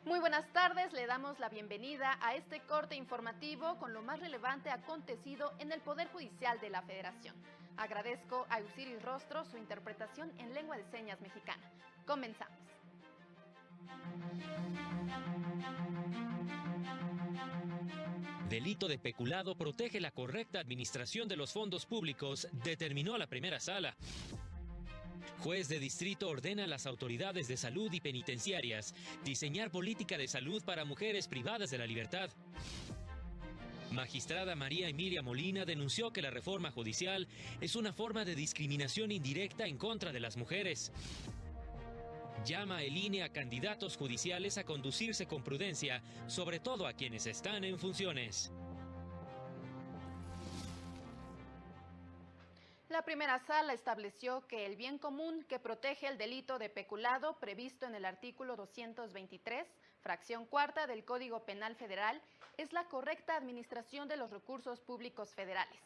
Muy buenas tardes, le damos la bienvenida a este corte informativo con lo más relevante acontecido en el Poder Judicial de la Federación. Agradezco a Eusiris Rostro su interpretación en lengua de señas mexicana. Comenzamos. Delito de peculado protege la correcta administración de los fondos públicos, determinó la primera sala. Juez de distrito ordena a las autoridades de salud y penitenciarias diseñar política de salud para mujeres privadas de la libertad. Magistrada María Emilia Molina denunció que la reforma judicial es una forma de discriminación indirecta en contra de las mujeres. Llama el INE a candidatos judiciales a conducirse con prudencia, sobre todo a quienes están en funciones. La primera sala estableció que el bien común que protege el delito de peculado previsto en el artículo 223, fracción cuarta del Código Penal Federal, es la correcta administración de los recursos públicos federales.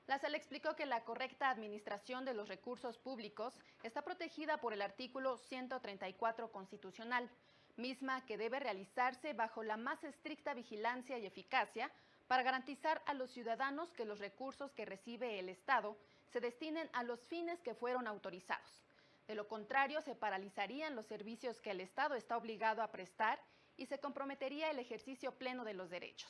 La sala explicó que la correcta administración de los recursos públicos está protegida por el artículo 134 constitucional, misma que debe realizarse bajo la más estricta vigilancia y eficacia para garantizar a los ciudadanos que los recursos que recibe el Estado se destinen a los fines que fueron autorizados. De lo contrario, se paralizarían los servicios que el Estado está obligado a prestar y se comprometería el ejercicio pleno de los derechos.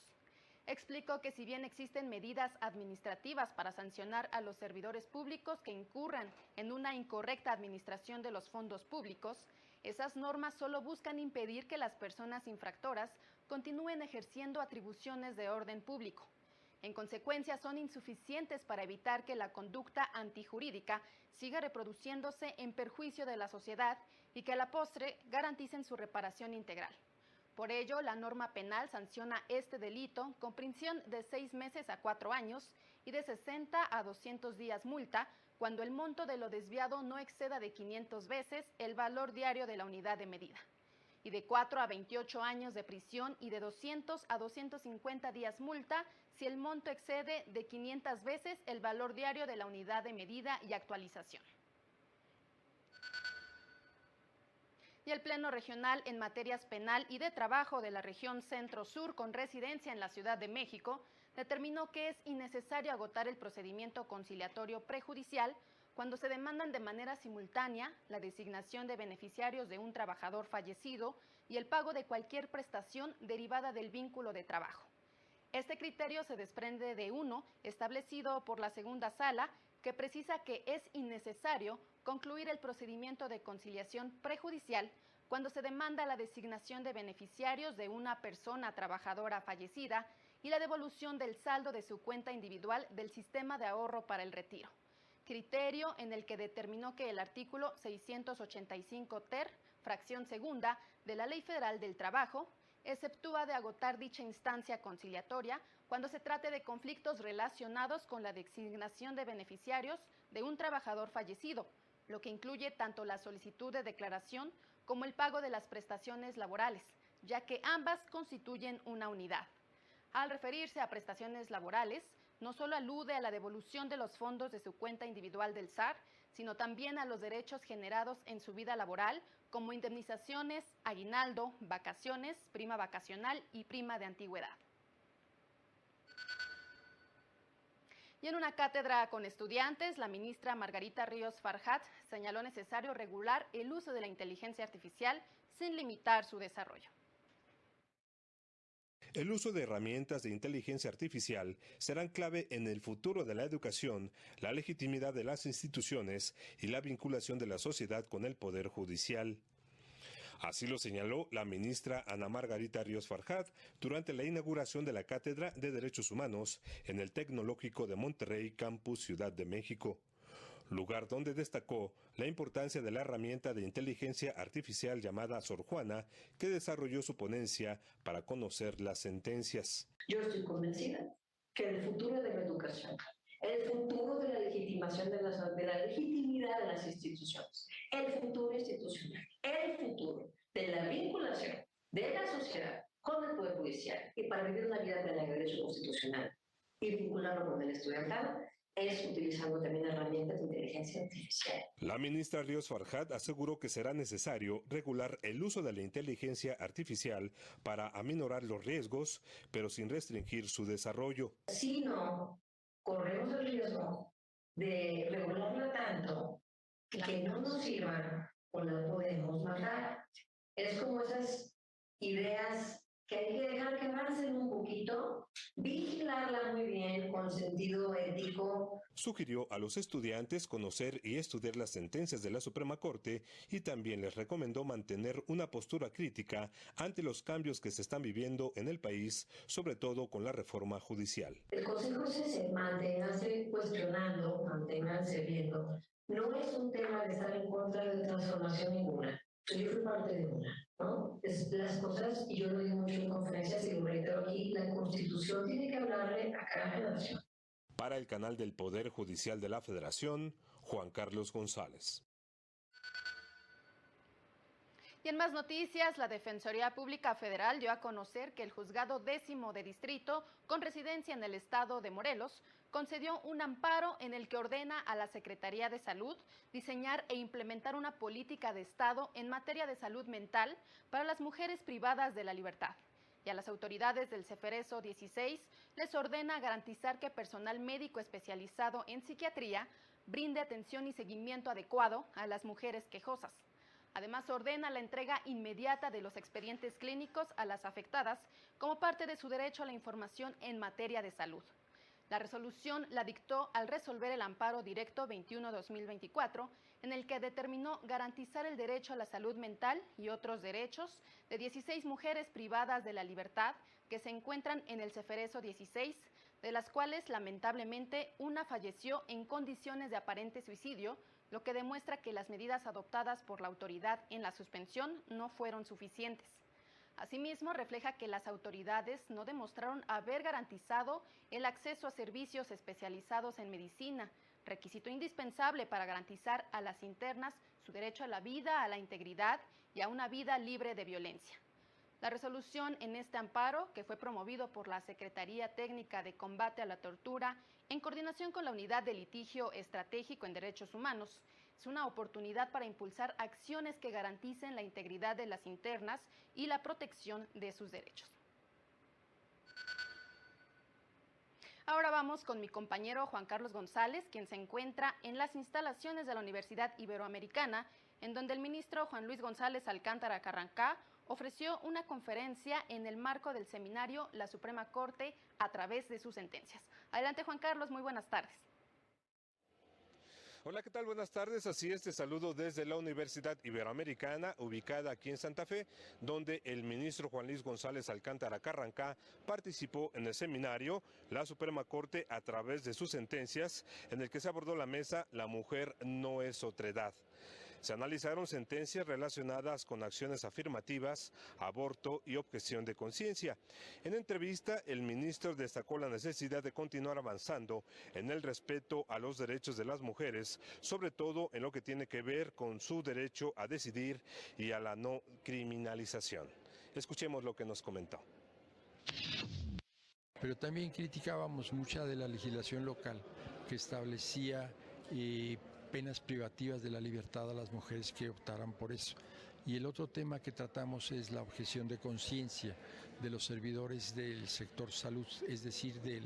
Explicó que si bien existen medidas administrativas para sancionar a los servidores públicos que incurran en una incorrecta administración de los fondos públicos, esas normas solo buscan impedir que las personas infractoras continúen ejerciendo atribuciones de orden público. En consecuencia, son insuficientes para evitar que la conducta antijurídica siga reproduciéndose en perjuicio de la sociedad y que a la postre garanticen su reparación integral. Por ello, la norma penal sanciona este delito con prisión de 6 meses a 4 años y de 60 a 200 días multa cuando el monto de lo desviado no exceda de 500 veces el valor diario de la unidad de medida, y de 4 a 28 años de prisión y de 200 a 250 días multa si el monto excede de 500 veces el valor diario de la unidad de medida y actualización. Y el Pleno Regional en Materias Penal y de Trabajo de la región Centro-Sur con residencia en la Ciudad de México determinó que es innecesario agotar el procedimiento conciliatorio prejudicial cuando se demandan de manera simultánea la designación de beneficiarios de un trabajador fallecido y el pago de cualquier prestación derivada del vínculo de trabajo. Este criterio se desprende de uno establecido por la segunda sala, que precisa que es innecesario concluir el procedimiento de conciliación prejudicial cuando se demanda la designación de beneficiarios de una persona trabajadora fallecida y la devolución del saldo de su cuenta individual del sistema de ahorro para el retiro. Criterio en el que determinó que el artículo 685 ter, fracción segunda, de la Ley Federal del Trabajo, exceptúa de agotar dicha instancia conciliatoria cuando se trate de conflictos relacionados con la designación de beneficiarios de un trabajador fallecido, lo que incluye tanto la solicitud de declaración como el pago de las prestaciones laborales, ya que ambas constituyen una unidad. Al referirse a prestaciones laborales, no solo alude a la devolución de los fondos de su cuenta individual del SAR, sino también a los derechos generados en su vida laboral, como indemnizaciones, aguinaldo, vacaciones, prima vacacional y prima de antigüedad. Y en una cátedra con estudiantes, la ministra Margarita Ríos Farjat señaló necesario regular el uso de la inteligencia artificial sin limitar su desarrollo. El uso de herramientas de inteligencia artificial serán clave en el futuro de la educación, la legitimidad de las instituciones y la vinculación de la sociedad con el Poder Judicial. Así lo señaló la ministra Ana Margarita Ríos Farjat durante la inauguración de la Cátedra de Derechos Humanos en el Tecnológico de Monterrey, Campus Ciudad de México, lugar donde destacó la importancia de la herramienta de inteligencia artificial llamada Sor Juana, que desarrolló su ponencia para conocer las sentencias. Yo estoy convencida que el futuro de la educación, el futuro de la legitimación de la legitimidad de las instituciones, el futuro institucional, el futuro de la vinculación de la sociedad con el Poder Judicial y para vivir una vida plena de derecho constitucional y vincularlo con el estudiantado, es utilizando también herramientas de inteligencia artificial. La ministra Ríos Farjat aseguró que será necesario regular el uso de la inteligencia artificial para aminorar los riesgos, pero sin restringir su desarrollo. Si no, corremos el riesgo de regularla tanto que no nos sirva o la podemos matar. Es como esas ideas que hay que dejar que avancen un poquito, vigilarla muy bien con sentido ético. Sugirió a los estudiantes conocer y estudiar las sentencias de la Suprema Corte y también les recomendó mantener una postura crítica ante los cambios que se están viviendo en el país, sobre todo con la reforma judicial. El consejo es ese, manténganse cuestionando, manténganse viendo. No es un tema de estar en contra de transformación ninguna. Yo fui parte de una, ¿no? Las cosas, y yo lo digo mucho en conferencias y lo reitero aquí, la Constitución tiene que hablarle a cada generación. Para el canal del Poder Judicial de la Federación, Juan Carlos González. Y en más noticias, la Defensoría Pública Federal dio a conocer que el Juzgado 10º de Distrito, con residencia en el estado de Morelos, concedió un amparo en el que ordena a la Secretaría de Salud diseñar e implementar una política de Estado en materia de salud mental para las mujeres privadas de la libertad. Y a las autoridades del Ceferezo 16 les ordena garantizar que personal médico especializado en psiquiatría brinde atención y seguimiento adecuado a las mujeres quejosas. Además, ordena la entrega inmediata de los expedientes clínicos a las afectadas como parte de su derecho a la información en materia de salud. La resolución la dictó al resolver el amparo directo 21-2024, en el que determinó garantizar el derecho a la salud mental y otros derechos de 16 mujeres privadas de la libertad que se encuentran en el Ceferezo 16, de las cuales lamentablemente una falleció en condiciones de aparente suicidio, lo que demuestra que las medidas adoptadas por la autoridad en la suspensión no fueron suficientes. Asimismo, refleja que las autoridades no demostraron haber garantizado el acceso a servicios especializados en medicina, requisito indispensable para garantizar a las internas su derecho a la vida, a la integridad y a una vida libre de violencia. La resolución en este amparo, que fue promovido por la Secretaría Técnica de Combate a la Tortura, en coordinación con la Unidad de Litigio Estratégico en Derechos Humanos, es una oportunidad para impulsar acciones que garanticen la integridad de las internas y la protección de sus derechos. Ahora vamos con mi compañero Juan Carlos González, quien se encuentra en las instalaciones de la Universidad Iberoamericana, en donde el ministro Juan Luis González Alcántara Carrancá ofreció una conferencia en el marco del seminario La Suprema Corte a través de sus sentencias. Adelante, Juan Carlos, muy buenas tardes. Hola, ¿qué tal? Buenas tardes. Así es, te saludo desde la Universidad Iberoamericana, ubicada aquí en Santa Fe, donde el ministro Juan Luis González Alcántara Carrancá participó en el seminario La Suprema Corte a través de sus sentencias, en el que se abordó la mesa La mujer no es otredad. Se analizaron sentencias relacionadas con acciones afirmativas, aborto y objeción de conciencia. En entrevista, el ministro destacó la necesidad de continuar avanzando en el respeto a los derechos de las mujeres, sobre todo en lo que tiene que ver con su derecho a decidir y a la no criminalización. Escuchemos lo que nos comentó. Pero también criticábamos mucha de la legislación local que establecía penas privativas de la libertad a las mujeres que optaran por eso. Y el otro tema que tratamos es la objeción de conciencia de los servidores del sector salud, es decir, del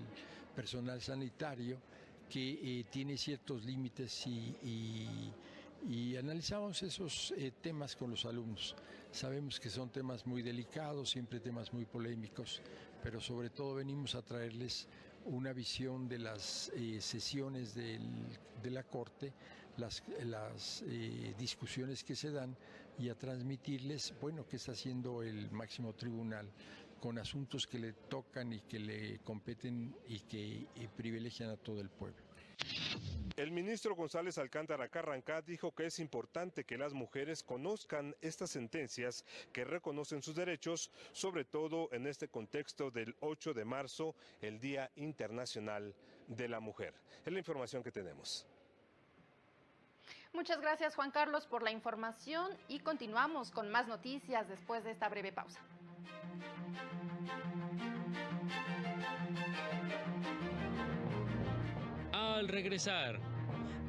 personal sanitario, que tiene ciertos límites y analizamos esos temas con los alumnos. Sabemos que son temas muy delicados, siempre temas muy polémicos, pero sobre todo venimos a traerles una visión de las sesiones de la Corte, las discusiones que se dan y a transmitirles, bueno, qué está haciendo el máximo tribunal con asuntos que le tocan y que le competen y que privilegian a todo el pueblo. El ministro González Alcántara Carrancá dijo que es importante que las mujeres conozcan estas sentencias que reconocen sus derechos, sobre todo en este contexto del 8 de marzo, el Día Internacional de la Mujer. Es la información que tenemos. Muchas gracias, Juan Carlos, por la información y continuamos con más noticias después de esta breve pausa. al regresar.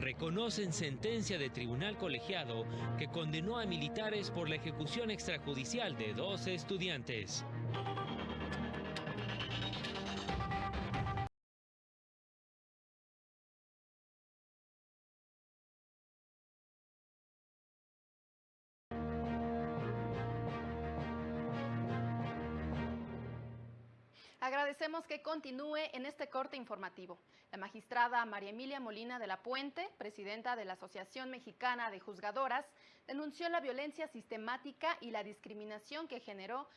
Reconocen sentencia de tribunal colegiado que condenó a militares por la ejecución extrajudicial de 12 estudiantes. Agradecemos que continúe en este corte informativo. La magistrada María Emilia Molina de la Puente, presidenta de la Asociación Mexicana de Juzgadoras, denunció la violencia sistemática y la discriminación de género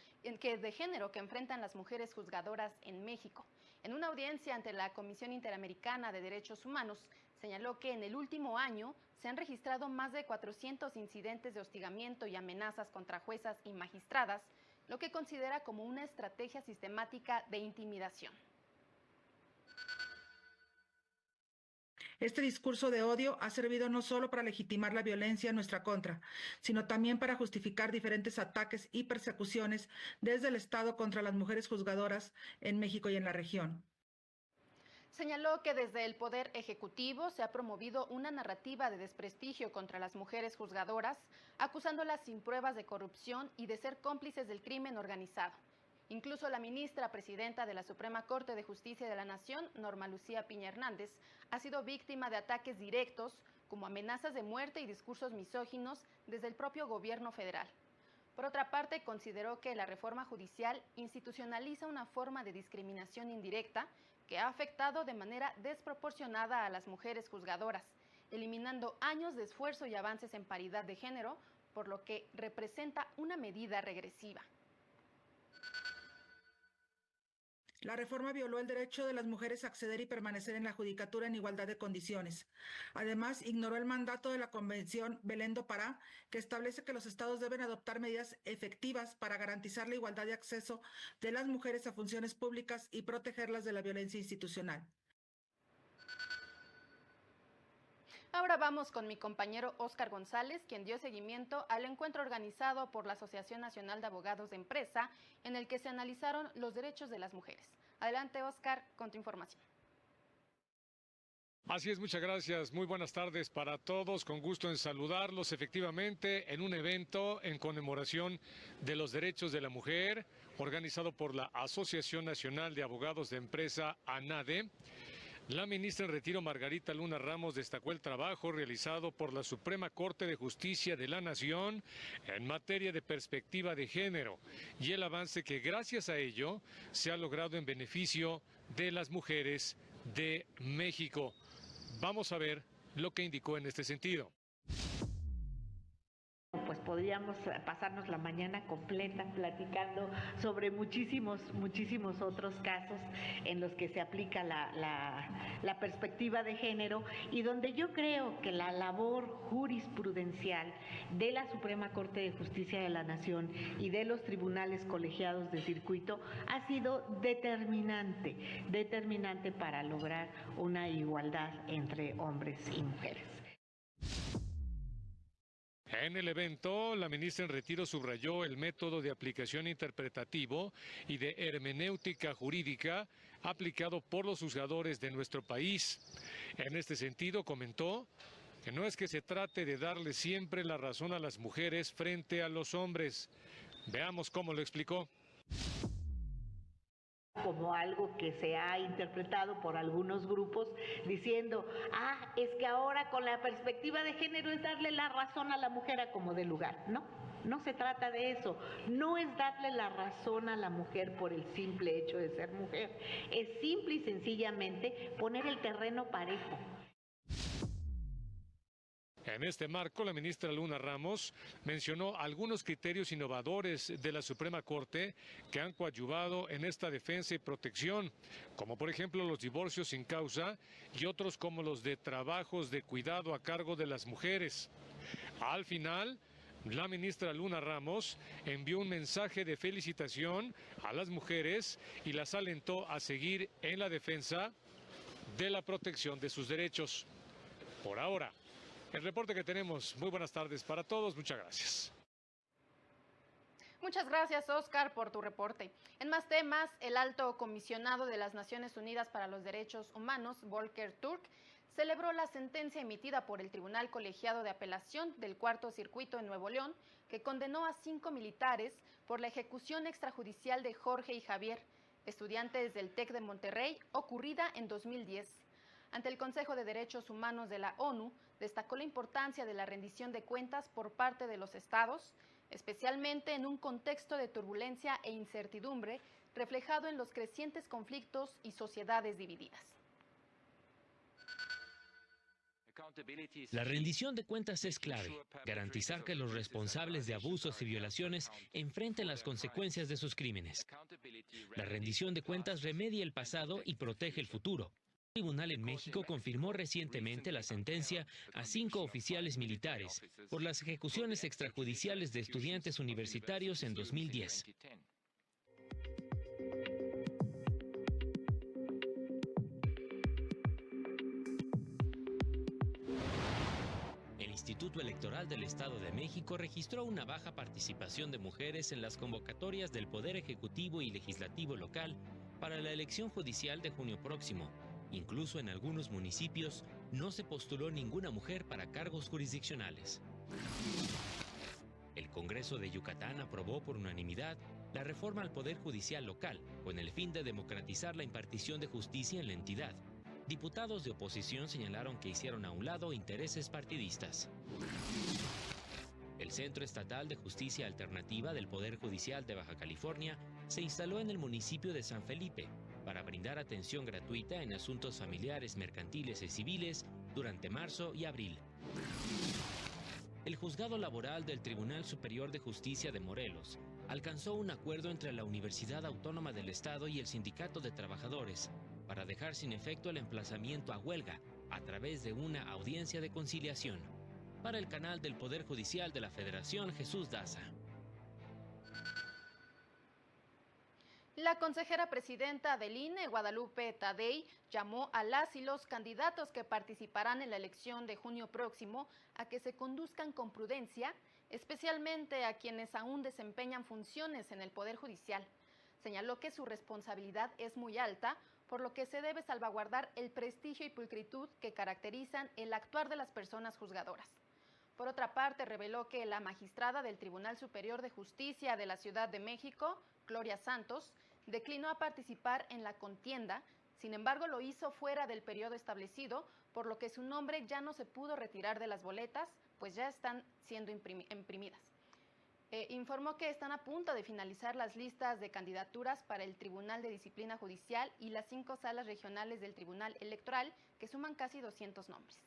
que enfrentan las mujeres juzgadoras en México. En una audiencia ante la Comisión Interamericana de Derechos Humanos, señaló que en el último año se han registrado más de 400 incidentes de hostigamiento y amenazas contra juezas y magistradas, lo que considera como una estrategia sistemática de intimidación. Este discurso de odio ha servido no solo para legitimar la violencia en nuestra contra, sino también para justificar diferentes ataques y persecuciones desde el Estado contra las mujeres juzgadoras en México y en la región. Señaló que desde el Poder Ejecutivo se ha promovido una narrativa de desprestigio contra las mujeres juzgadoras, acusándolas sin pruebas de corrupción y de ser cómplices del crimen organizado. Incluso la ministra presidenta de la Suprema Corte de Justicia de la Nación, Norma Lucía Piña Hernández, ha sido víctima de ataques directos, como amenazas de muerte y discursos misóginos desde el propio gobierno federal. Por otra parte, consideró que la reforma judicial institucionaliza una forma de discriminación indirecta que ha afectado de manera desproporcionada a las mujeres juzgadoras, eliminando años de esfuerzo y avances en paridad de género, por lo que representa una medida regresiva. La reforma violó el derecho de las mujeres a acceder y permanecer en la judicatura en igualdad de condiciones. Además, ignoró el mandato de la Convención Belén do Pará, que establece que los estados deben adoptar medidas efectivas para garantizar la igualdad de acceso de las mujeres a funciones públicas y protegerlas de la violencia institucional. Ahora vamos con mi compañero Óscar González, quien dio seguimiento al encuentro organizado por la Asociación Nacional de Abogados de Empresa, en el que se analizaron los derechos de las mujeres. Adelante, Óscar, con tu información. Así es, muchas gracias. Muy buenas tardes para todos. Con gusto en saludarlos efectivamente en un evento en conmemoración de los derechos de la mujer, organizado por la Asociación Nacional de Abogados de Empresa, ANADE. La ministra en retiro, Margarita Luna Ramos, destacó el trabajo realizado por la Suprema Corte de Justicia de la Nación en materia de perspectiva de género y el avance que gracias a ello se ha logrado en beneficio de las mujeres de México. Vamos a ver lo que indicó en este sentido. Pues podríamos pasarnos la mañana completa platicando sobre muchísimos otros casos en los que se aplica la perspectiva de género y donde yo creo que la labor jurisprudencial de la Suprema Corte de Justicia de la Nación y de los tribunales colegiados de circuito ha sido determinante para lograr una igualdad entre hombres y mujeres. En el evento, la ministra en retiro subrayó el método de aplicación interpretativo y de hermenéutica jurídica aplicado por los juzgadores de nuestro país. En este sentido, comentó que no es que se trate de darle siempre la razón a las mujeres frente a los hombres. Veamos cómo lo explicó. Como algo que se ha interpretado por algunos grupos diciendo, es que ahora con la perspectiva de género es darle la razón a la mujer a como de lugar. No se trata de eso, no es darle la razón a la mujer por el simple hecho de ser mujer, es simple y sencillamente poner el terreno parejo. En este marco, la ministra Luna Ramos mencionó algunos criterios innovadores de la Suprema Corte que han coadyuvado en esta defensa y protección, como por ejemplo los divorcios sin causa y otros como los de trabajos de cuidado a cargo de las mujeres. Al final, la ministra Luna Ramos envió un mensaje de felicitación a las mujeres y las alentó a seguir en la defensa de la protección de sus derechos. Por ahora, el reporte que tenemos. Muy buenas tardes para todos. Muchas gracias. Muchas gracias, Óscar, por tu reporte. En más temas, el alto comisionado de las Naciones Unidas para los Derechos Humanos, Volker Turk, celebró la sentencia emitida por el Tribunal Colegiado de Apelación del Cuarto Circuito en Nuevo León, que condenó a 5 militares por la ejecución extrajudicial de Jorge y Javier, estudiantes del TEC de Monterrey, ocurrida en 2010. Ante el Consejo de Derechos Humanos de la ONU, destacó la importancia de la rendición de cuentas por parte de los estados, especialmente en un contexto de turbulencia e incertidumbre reflejado en los crecientes conflictos y sociedades divididas. La rendición de cuentas es clave, garantizar que los responsables de abusos y violaciones enfrenten las consecuencias de sus crímenes. La rendición de cuentas remedia el pasado y protege el futuro. El tribunal en México confirmó recientemente la sentencia a 5 oficiales militares por las ejecuciones extrajudiciales de estudiantes universitarios en 2010. El Instituto Electoral del Estado de México registró una baja participación de mujeres en las convocatorias del Poder Ejecutivo y Legislativo local para la elección judicial de junio próximo. Incluso en algunos municipios no se postuló ninguna mujer para cargos jurisdiccionales. El Congreso de Yucatán aprobó por unanimidad la reforma al Poder Judicial local, con el fin de democratizar la impartición de justicia en la entidad. Diputados de oposición señalaron que hicieron a un lado intereses partidistas. El Centro Estatal de Justicia Alternativa del Poder Judicial de Baja California se instaló en el municipio de San Felipe para brindar atención gratuita en asuntos familiares, mercantiles y civiles durante marzo y abril. El Juzgado Laboral del Tribunal Superior de Justicia de Morelos alcanzó un acuerdo entre la Universidad Autónoma del Estado y el Sindicato de Trabajadores para dejar sin efecto el emplazamiento a huelga a través de una audiencia de conciliación. Para el canal del Poder Judicial de la Federación, Jesús Daza. La consejera presidenta del INE, Guadalupe Tadei, llamó a las y los candidatos que participarán en la elección de junio próximo a que se conduzcan con prudencia, especialmente a quienes aún desempeñan funciones en el Poder Judicial. Señaló que su responsabilidad es muy alta, por lo que se debe salvaguardar el prestigio y pulcritud que caracterizan el actuar de las personas juzgadoras. Por otra parte, reveló que la magistrada del Tribunal Superior de Justicia de la Ciudad de México, Gloria Santos, declinó a participar en la contienda, sin embargo lo hizo fuera del periodo establecido, por lo que su nombre ya no se pudo retirar de las boletas, pues ya están siendo imprimidas. Informó que están a punto de finalizar las listas de candidaturas para el Tribunal de Disciplina Judicial y las 5 salas regionales del Tribunal Electoral, que suman casi 200 nombres.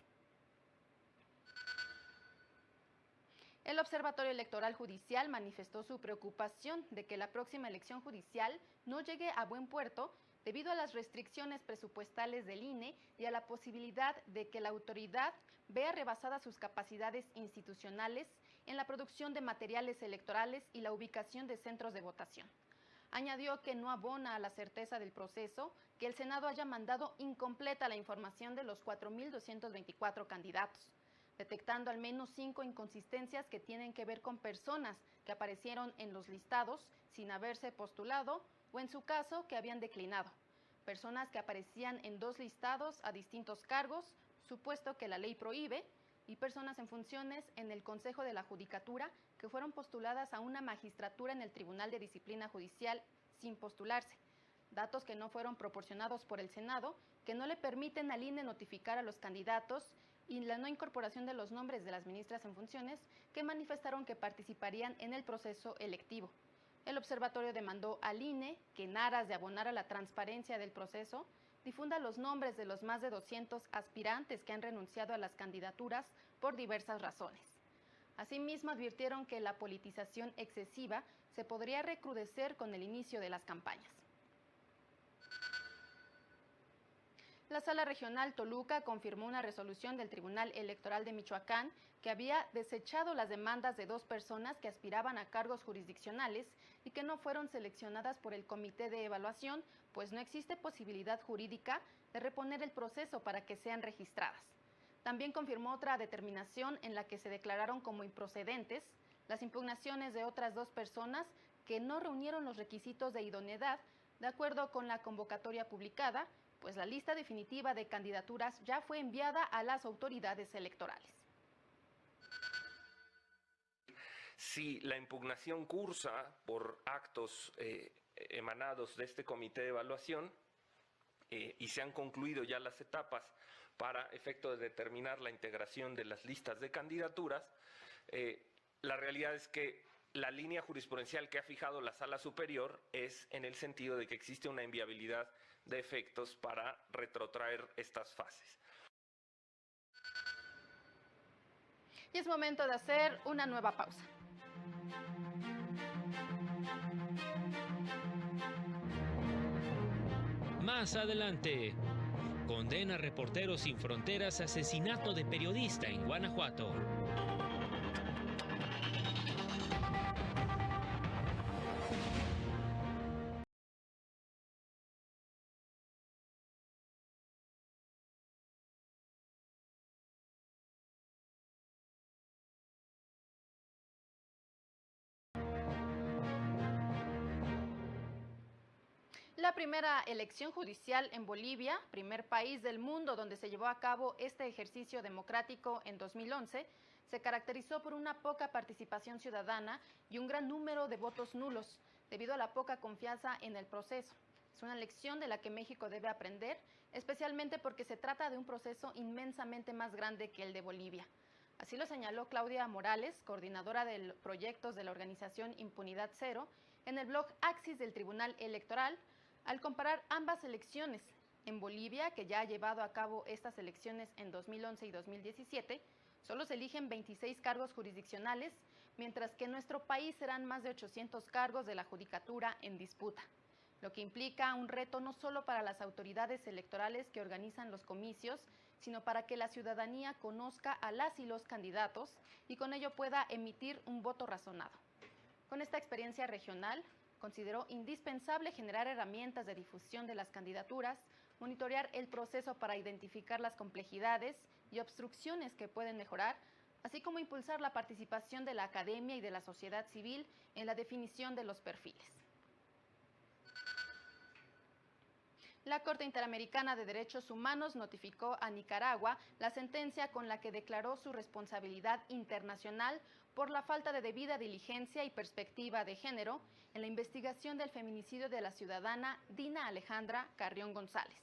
El Observatorio Electoral Judicial manifestó su preocupación de que la próxima elección judicial no llegue a buen puerto debido a las restricciones presupuestales del INE y a la posibilidad de que la autoridad vea rebasadas sus capacidades institucionales en la producción de materiales electorales y la ubicación de centros de votación. Añadió que no abona a la certeza del proceso que el Senado haya mandado incompleta la información de los 4.224 candidatos, detectando al menos 5 inconsistencias que tienen que ver con personas que aparecieron en los listados sin haberse postulado o en su caso que habían declinado, personas que aparecían en 2 listados a distintos cargos, supuesto que la ley prohíbe, y personas en funciones en el Consejo de la Judicatura que fueron postuladas a una magistratura en el Tribunal de Disciplina Judicial sin postularse, datos que no fueron proporcionados por el Senado, que no le permiten al INE notificar a los candidatos, y la no incorporación de los nombres de las ministras en funciones que manifestaron que participarían en el proceso electivo. El observatorio demandó al INE que, en aras de abonar a la transparencia del proceso, difunda los nombres de los más de 200 aspirantes que han renunciado a las candidaturas por diversas razones. Asimismo, advirtieron que la politización excesiva se podría recrudecer con el inicio de las campañas. La Sala Regional Toluca confirmó una resolución del Tribunal Electoral de Michoacán que había desechado las demandas de 2 personas que aspiraban a cargos jurisdiccionales y que no fueron seleccionadas por el Comité de Evaluación, pues no existe posibilidad jurídica de reponer el proceso para que sean registradas. También confirmó otra determinación en la que se declararon como improcedentes las impugnaciones de otras 2 personas que no reunieron los requisitos de idoneidad de acuerdo con la convocatoria publicada, pues la lista definitiva de candidaturas ya fue enviada a las autoridades electorales. Si la impugnación cursa por actos emanados de este comité de evaluación y se han concluido ya las etapas para efecto de determinar la integración de las listas de candidaturas, la realidad es que la línea jurisprudencial que ha fijado la Sala Superior es en el sentido de que existe una inviabilidad de efectos para retrotraer estas fases. Y es momento de hacer una nueva pausa. Más adelante, condena Reporteros Sin Fronteras a asesinato de periodista en Guanajuato. La primera elección judicial en Bolivia, primer país del mundo donde se llevó a cabo este ejercicio democrático en 2011, se caracterizó por una poca participación ciudadana y un gran número de votos nulos, debido a la poca confianza en el proceso. Es una lección de la que México debe aprender, especialmente porque se trata de un proceso inmensamente más grande que el de Bolivia. Así lo señaló Claudia Morales, coordinadora de proyectos de la organización Impunidad Cero, en el blog Axis del Tribunal Electoral, al comparar ambas elecciones. En Bolivia, que ya ha llevado a cabo estas elecciones en 2011 y 2017, solo se eligen 26 cargos jurisdiccionales, mientras que en nuestro país serán más de 800 cargos de la judicatura en disputa, lo que implica un reto no solo para las autoridades electorales que organizan los comicios, sino para que la ciudadanía conozca a las y los candidatos y con ello pueda emitir un voto razonado. Con esta experiencia regional, consideró indispensable generar herramientas de difusión de las candidaturas, monitorear el proceso para identificar las complejidades y obstrucciones que pueden mejorar, así como impulsar la participación de la academia y de la sociedad civil en la definición de los perfiles. La Corte Interamericana de Derechos Humanos notificó a Nicaragua la sentencia con la que declaró su responsabilidad internacional por la falta de debida diligencia y perspectiva de género en la investigación del feminicidio de la ciudadana Dina Alejandra Carrión González.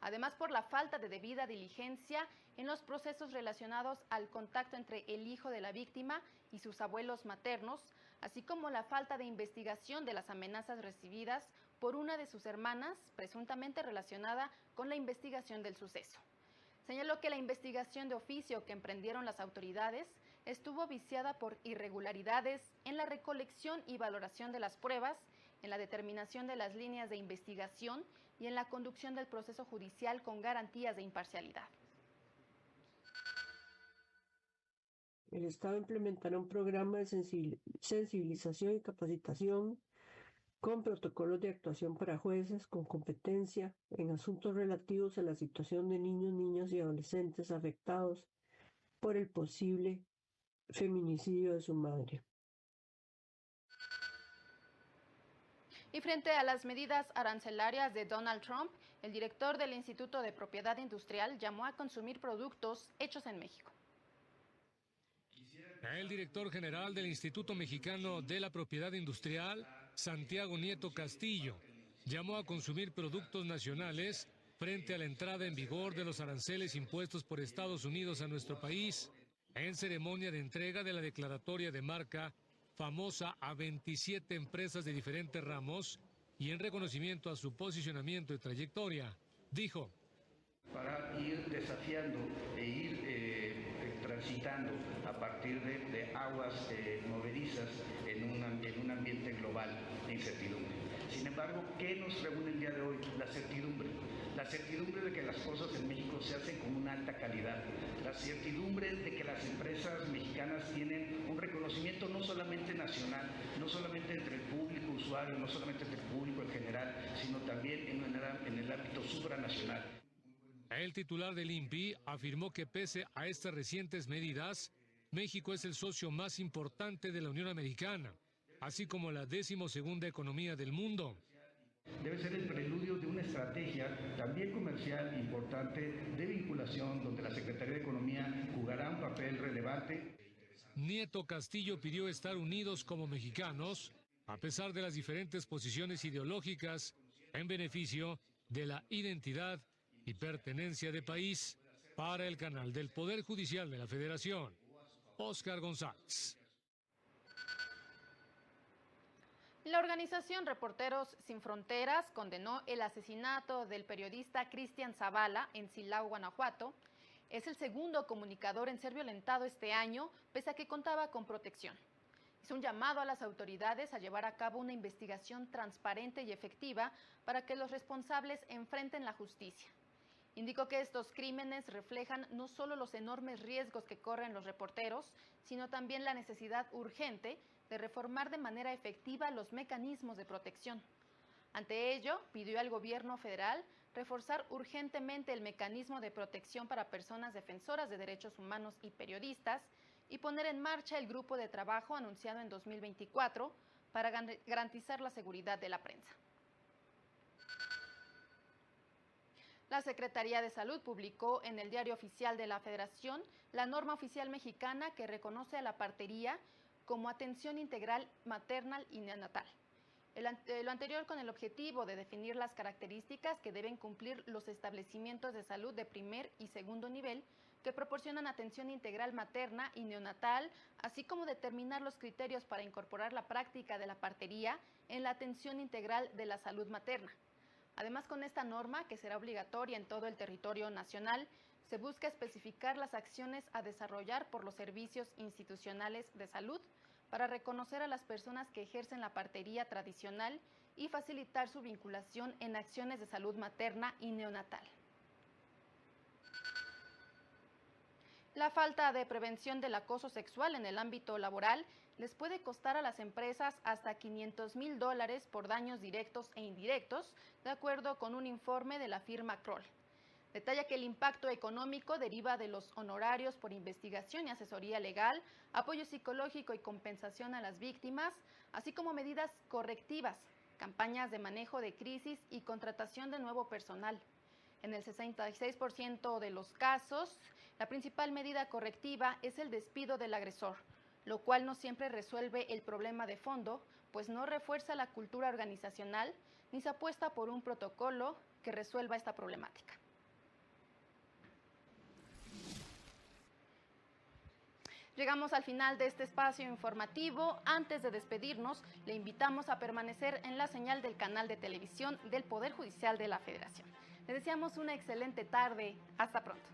Además, por la falta de debida diligencia en los procesos relacionados al contacto entre el hijo de la víctima y sus abuelos maternos, así como la falta de investigación de las amenazas recibidas por una de sus hermanas, presuntamente relacionada con la investigación del suceso. Señaló que la investigación de oficio que emprendieron las autoridades estuvo viciada por irregularidades en la recolección y valoración de las pruebas, en la determinación de las líneas de investigación y en la conducción del proceso judicial con garantías de imparcialidad. El Estado implementará un programa de sensibilización y capacitación con protocolos de actuación para jueces con competencia en asuntos relativos a la situación de niños, niñas y adolescentes afectados por el posible feminicidio de su madre. Y frente a las medidas arancelarias de Donald Trump, el director del Instituto de Propiedad Industrial llamó a consumir productos hechos en México. El director general del Instituto Mexicano de la Propiedad Industrial, Santiago Nieto Castillo, llamó a consumir productos nacionales frente a la entrada en vigor de los aranceles impuestos por Estados Unidos a nuestro país, en ceremonia de entrega de la declaratoria de marca famosa a 27 empresas de diferentes ramos y en reconocimiento a su posicionamiento y trayectoria, dijo: para ir desafiando e ir transitando a partir de aguas movedizas en un ambiente global de incertidumbre. Sin embargo, ¿qué nos reúne el día de hoy? La certidumbre. La certidumbre de que las cosas en México se hacen con una alta calidad. La certidumbre de que las empresas mexicanas tienen un reconocimiento no solamente nacional, no solamente entre el público usuario, no solamente entre el público en general, sino también en el ámbito supranacional. El titular del INPI afirmó que pese a estas recientes medidas, México es el socio más importante de la Unión Americana, así como la 12ª economía del mundo. Debe ser el preludio de una estrategia también comercial importante de vinculación donde la Secretaría de Economía jugará un papel relevante. Nieto Castillo pidió estar unidos como mexicanos, a pesar de las diferentes posiciones ideológicas, en beneficio de la identidad y pertenencia de país. Para el canal del Poder Judicial de la Federación, Óscar González. La organización Reporteros Sin Fronteras condenó el asesinato del periodista Cristian Zavala en Silao, Guanajuato. Es el segundo comunicador en ser violentado este año, pese a que contaba con protección. Hizo un llamado a las autoridades a llevar a cabo una investigación transparente y efectiva para que los responsables enfrenten la justicia. Indicó que estos crímenes reflejan no solo los enormes riesgos que corren los reporteros, sino también la necesidad urgente de reformar de manera efectiva los mecanismos de protección. Ante ello, pidió al gobierno federal reforzar urgentemente el mecanismo de protección para personas defensoras de derechos humanos y periodistas y poner en marcha el grupo de trabajo anunciado en 2024 para garantizar la seguridad de la prensa. La Secretaría de Salud publicó en el Diario Oficial de la Federación la norma oficial mexicana que reconoce a la partería como atención integral maternal y neonatal. Lo anterior con el objetivo de definir las características que deben cumplir los establecimientos de salud de primer y segundo nivel que proporcionan atención integral materna y neonatal, así como determinar los criterios para incorporar la práctica de la partería en la atención integral de la salud materna. Además, con esta norma, que será obligatoria en todo el territorio nacional, se busca especificar las acciones a desarrollar por los servicios institucionales de salud para reconocer a las personas que ejercen la partería tradicional y facilitar su vinculación en acciones de salud materna y neonatal. La falta de prevención del acoso sexual en el ámbito laboral les puede costar a las empresas hasta $500,000 por daños directos e indirectos, de acuerdo con un informe de la firma Kroll. Detalla que el impacto económico deriva de los honorarios por investigación y asesoría legal, apoyo psicológico y compensación a las víctimas, así como medidas correctivas, campañas de manejo de crisis y contratación de nuevo personal. En el 66% de los casos, la principal medida correctiva es el despido del agresor, lo cual no siempre resuelve el problema de fondo, pues no refuerza la cultura organizacional ni se apuesta por un protocolo que resuelva esta problemática. Llegamos al final de este espacio informativo. Antes de despedirnos, le invitamos a permanecer en la señal del canal de televisión del Poder Judicial de la Federación. Le deseamos una excelente tarde. Hasta pronto.